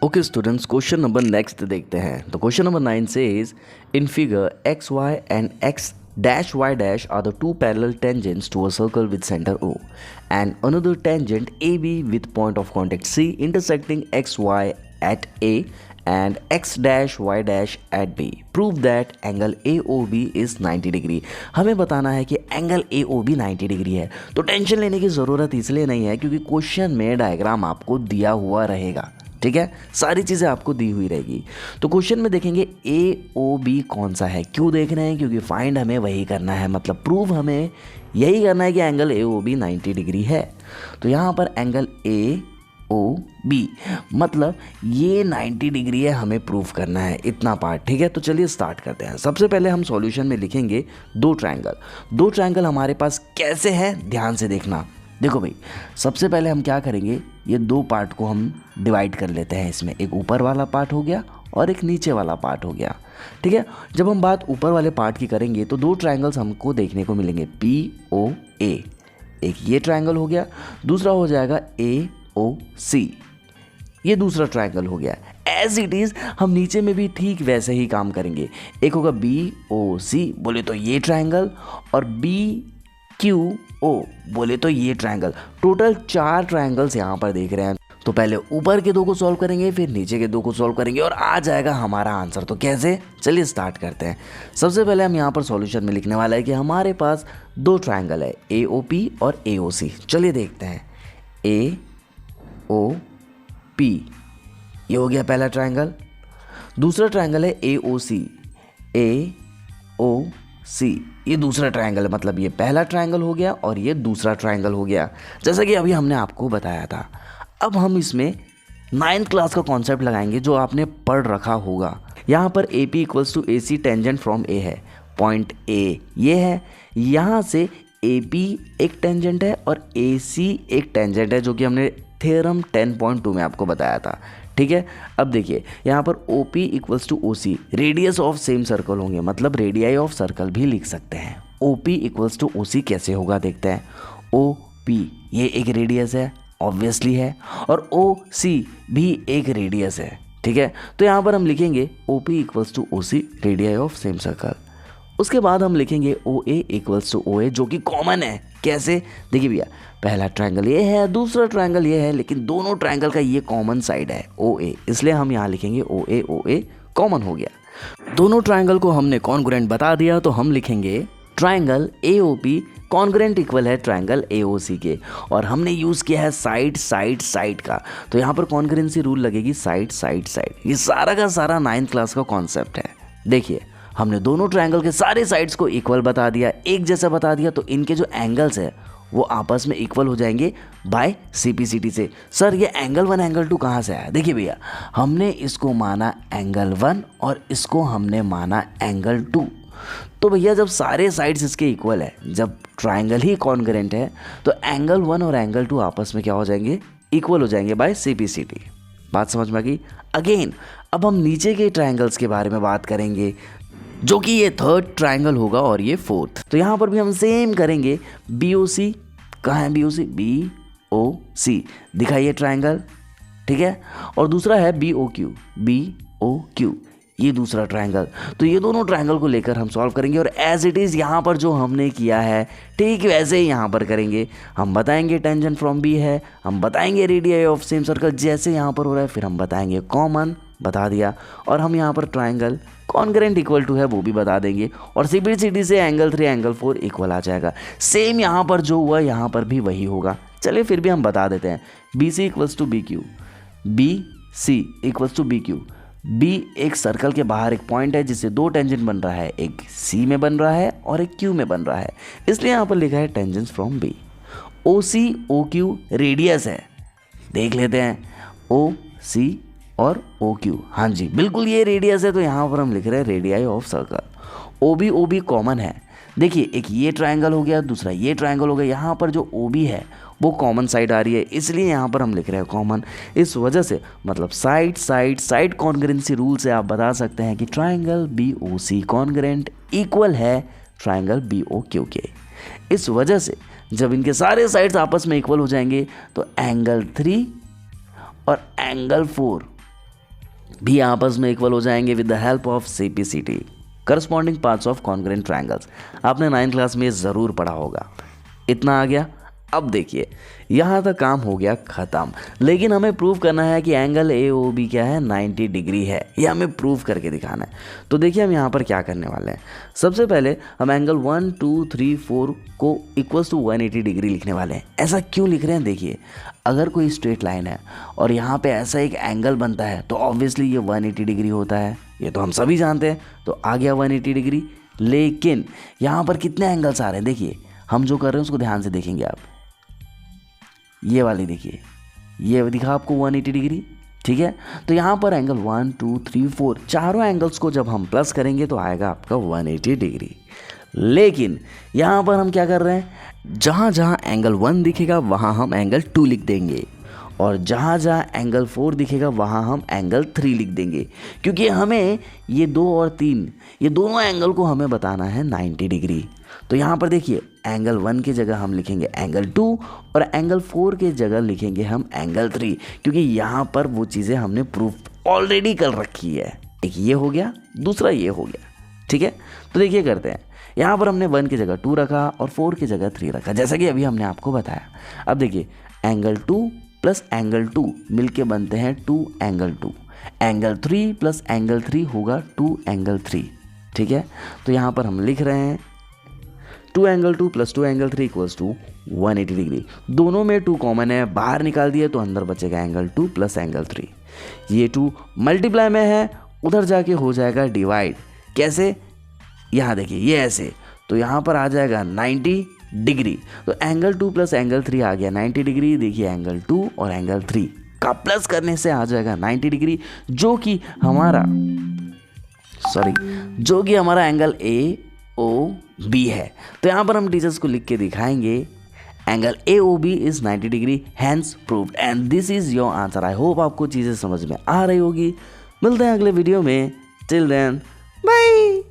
Okay students, question number next देखते हैं। तो question number 9 says in figure x y and x dash y dash are the two parallel tangents to a circle with center O and another tangent AB with point of contact C intersecting x y at A and x dash y dash at B. Prove that angle AOB is 90 degree. हमें बताना है कि angle AOB 90 degree है। तो tension लेने की ज़रूरत इसलिए नहीं है क्योंकि क्वेश्चन में डायग्राम आपको दिया हुआ रहेगा। ठीक है, सारी चीज़ें आपको दी हुई रहेगी। तो क्वेश्चन में देखेंगे AOB कौन सा है। क्यों देख रहे हैं? क्योंकि फाइंड हमें वही करना है, मतलब प्रूव हमें यही करना है कि एंगल AOB 90 डिग्री है। तो यहाँ पर एंगल AOB मतलब ये 90 डिग्री है, हमें प्रूव करना है इतना पार्ट। ठीक है, तो चलिए स्टार्ट करते हैं। सबसे पहले हम सॉल्यूशन में लिखेंगे दो ट्रायंगल हमारे पास कैसे हैं, ध्यान से देखना। देखो भाई, सबसे पहले हम क्या करेंगे, ये दो पार्ट को हम डिवाइड कर लेते हैं। इसमें एक ऊपर वाला पार्ट हो गया और एक नीचे वाला पार्ट हो गया। ठीक है, जब हम बात ऊपर वाले पार्ट की करेंगे तो दो ट्रायंगल्स हमको देखने को मिलेंगे POA। एक ये ट्रायंगल हो गया, दूसरा हो जाएगा AOC। ये दूसरा ट्रायंगल हो गया। एज इट इज़ हम नीचे में भी ठीक वैसे ही काम करेंगे। एक होगा BOC बोले तो ये ट्रायंगल, और BQO बोले तो ये ट्रायंगल। टोटल 4 ट्रायंगल्स यहाँ पर देख रहे हैं। तो पहले ऊपर के दो को सॉल्व करेंगे, फिर नीचे के दो को सॉल्व करेंगे और आ जाएगा हमारा आंसर। तो कैसे, चलिए स्टार्ट करते हैं। सबसे पहले हम यहाँ पर सॉल्यूशन में लिखने वाला है कि हमारे पास दो ट्रायंगल है AOP और AOC। चलिए देखते हैं। AOP ये हो गया पहला ट्रायंगल। दूसरा ट्रायंगल है AOC। AOC ये दूसरा ट्रायंगल है, मतलब ये पहला ट्रायंगल हो गया और ये दूसरा ट्रायंगल हो गया, जैसा कि अभी हमने आपको बताया था। अब हम इसमें 9th क्लास का कॉन्सेप्ट लगाएंगे जो आपने पढ़ रखा होगा। यहाँ पर AP equals to AC tangent from A है। पॉइंट A ये है, यहाँ से AP एक टेंजेंट है और AC एक टेंजेंट है, जो कि हमने थ्योरम 10.2 में आपको बताया था। ठीक है, अब देखिए यहाँ पर OP equals to OC radius of same circle होंगे, मतलब रेडियाई ऑफ सर्कल भी लिख सकते हैं। OP इक्वल्स टू OC कैसे होगा देखते हैं। OP ये एक रेडियस है, ऑब्वियसली है, और OC भी एक रेडियस है। ठीक है, तो यहाँ पर हम लिखेंगे OP equals to OC radii of same circle. उसके बाद हम लिखेंगे OA इक्वल्स टू OA, जो कि कॉमन है। कैसे, देखिए भैया, पहला ट्रायंगल ये है, दूसरा ट्रायंगल ये है, लेकिन दोनों ट्रायंगल का ये कॉमन साइड है OA, इसलिए हम यहाँ लिखेंगे OA कॉमन हो गया। दोनों ट्रायंगल को हमने कॉन्ग्रुएंट बता दिया, तो हम लिखेंगे ट्रायंगल AOP कॉन्ग्रुएंट इक्वल है ट्रायंगल AOC के, और हमने यूज़ किया है साइड का। तो यहाँ पर कॉन्ग्रुएंसी रूल लगेगी साइड। ये सारा का सारा 9th क्लास का कॉन्सेप्ट है। देखिए, हमने दोनों ट्रायंगल के सारे साइड्स को इक्वल बता दिया, एक जैसा बता दिया, तो इनके जो एंगल्स है वो आपस में इक्वल हो जाएंगे बाय CPCT से। सर ये एंगल 1 एंगल 2 कहाँ से आया? देखिए भैया, हमने इसको माना एंगल 1 और इसको हमने माना एंगल 2। तो भैया जब सारे साइड्स इसके इक्वल है, जब ट्रायंगल ही कॉन्ग्रुएंट है, तो एंगल 1 और एंगल 2 आपस में क्या हो जाएंगे, इक्वल हो जाएंगे बाय CPCT। बात समझ में आ गई? अगेन अब हम नीचे के ट्रायंगल्स के बारे में बात करेंगे, जो कि ये 3rd ट्रायंगल होगा और ये 4th। तो यहाँ पर भी हम सेम करेंगे। BOC कहाँ है? BOC दिखाइए ट्रायंगल। ठीक है, और दूसरा है BOQ ये दूसरा ट्रायंगल। तो ये दोनों ट्रायंगल को लेकर हम सॉल्व करेंगे, और एज इट इज़ यहाँ पर जो हमने किया है ठीक वैसे ही यहाँ पर करेंगे। हम बताएंगे टेंजेंट फ्रॉम B है, हम बताएंगे रेडियाई ऑफ सेम सर्कल जैसे यहाँ पर हो रहा है, फिर हम बताएंगे कॉमन, बता दिया, और हम यहाँ पर ट्रायंगल कॉन्ग्रुएंट इक्वल टू है वो भी बता देंगे, और CPCT से एंगल 3 एंगल 4 इक्वल आ जाएगा। सेम यहाँ पर जो हुआ यहाँ पर भी वही होगा। चलिए फिर भी हम बता देते हैं। BC equals to BQ, BC equals to BQ। B एक सर्कल के बाहर एक पॉइंट है जिससे दो टेंजेंट बन रहा है, एक C में बन रहा है और एक Q में बन रहा है, इसलिए यहाँ पर लिखा है tangents from B। OC OQ radius है, देख लेते हैं OC और OQ। हाँ जी बिल्कुल ये रेडियस है, तो यहाँ पर हम लिख रहे हैं radii of circle. OB common है। देखिए एक ये ट्रायंगल हो गया, दूसरा ये ट्रायंगल हो गया, यहाँ पर जो OB है वो कॉमन साइड आ रही है, इसलिए यहाँ पर हम लिख रहे हैं कॉमन। इस वजह से मतलब साइड कॉन्ग्रुएंसी रूल से आप बता सकते हैं कि ट्रायंगल BOC कॉन्ग्रुएंट इक्वल है ट्रायंगल BOQ के। इस वजह से जब इनके सारे साइड्स आपस में इक्वल हो जाएंगे तो एंगल 3 और एंगल 4 भी आपस में इक्वल हो जाएंगे with the help of CPCT, corresponding parts of congruent triangles. आपने 9th क्लास में ज़रूर पढ़ा होगा। इतना आ गया। अब देखिए यहाँ तक काम हो गया ख़त्म, लेकिन हमें प्रूव करना है कि एंगल AOB क्या है, 90 डिग्री है। ये हमें प्रूव करके दिखाना है। तो देखिए हम यहाँ पर क्या करने वाले हैं। सबसे पहले हम एंगल 1 2 3 4 को इक्वल्स टू 180 डिग्री लिखने वाले हैं। ऐसा क्यों लिख रहे हैं, देखिए अगर कोई स्ट्रेट लाइन है और यहाँ पे ऐसा एक एंगल बनता है तो ऑब्वियसली ये 180 डिग्री होता है, ये तो हम सभी जानते हैं। तो आ गया 180 डिग्री। लेकिन यहाँ पर कितने एंगल्स आ रहे हैं, देखिए हम जो कर रहे हैं उसको ध्यान से देखेंगे आप। ये वाली देखिए, ये दिखा आपको 180 डिग्री, ठीक है। तो यहाँ पर एंगल 1 2 3 4 चारों एंगल्स को जब हम प्लस करेंगे तो आएगा आपका 180 डिग्री। लेकिन यहाँ पर हम क्या कर रहे हैं, जहाँ जहाँ एंगल 1 दिखेगा वहाँ हम एंगल 2 लिख देंगे, और जहाँ जहाँ एंगल 4 दिखेगा वहाँ हम एंगल 3 लिख देंगे, क्योंकि हमें ये 2 और 3 ये दोनों एंगल को हमें बताना है 90 डिग्री। तो यहाँ पर देखिए एंगल 1 की जगह हम लिखेंगे एंगल 2 और एंगल 4 की जगह लिखेंगे हम एंगल 3, क्योंकि यहाँ पर वो चीज़ें हमने प्रूफ ऑलरेडी कर रखी है। एक ये हो गया, दूसरा ये हो गया, ठीक है। तो देखिए करते हैं, यहाँ पर हमने 1 की जगह 2 रखा और 4 की जगह 3 रखा, जैसा कि अभी हमने आपको बताया। अब देखिए एंगल 2 प्लस एंगल 2 मिलके बनते हैं 2 एंगल 2, एंगल 3 प्लस एंगल 3 होगा 2 एंगल 3, ठीक है। तो यहाँ पर हम लिख रहे हैं 2 angle 2 plus 2 angle 3 equals to 180 degree. दोनों में 2 कॉमन है, बाहर निकाल दिए तो अंदर बचेगा एंगल 2 प्लस एंगल 3। ये 2 मल्टीप्लाई में है, उधर जाके हो जाएगा डिवाइड। कैसे, यहाँ देखिए ये ऐसे, तो यहाँ पर आ जाएगा 90 डिग्री। तो एंगल 2 प्लस एंगल 3 आ गया 90 डिग्री। देखिए एंगल 2 और एंगल 3 का प्लस करने से आ जाएगा 90 डिग्री, जो कि हमारा एंगल AOB है। तो यहाँ पर हम टीचर्स को लिख के दिखाएंगे angle AOB is 90 degree, hence proved, and this is your answer. I hope आपको चीज़ें समझ में आ रही होगी। मिलते हैं अगले वीडियो में, टिल देन बाय।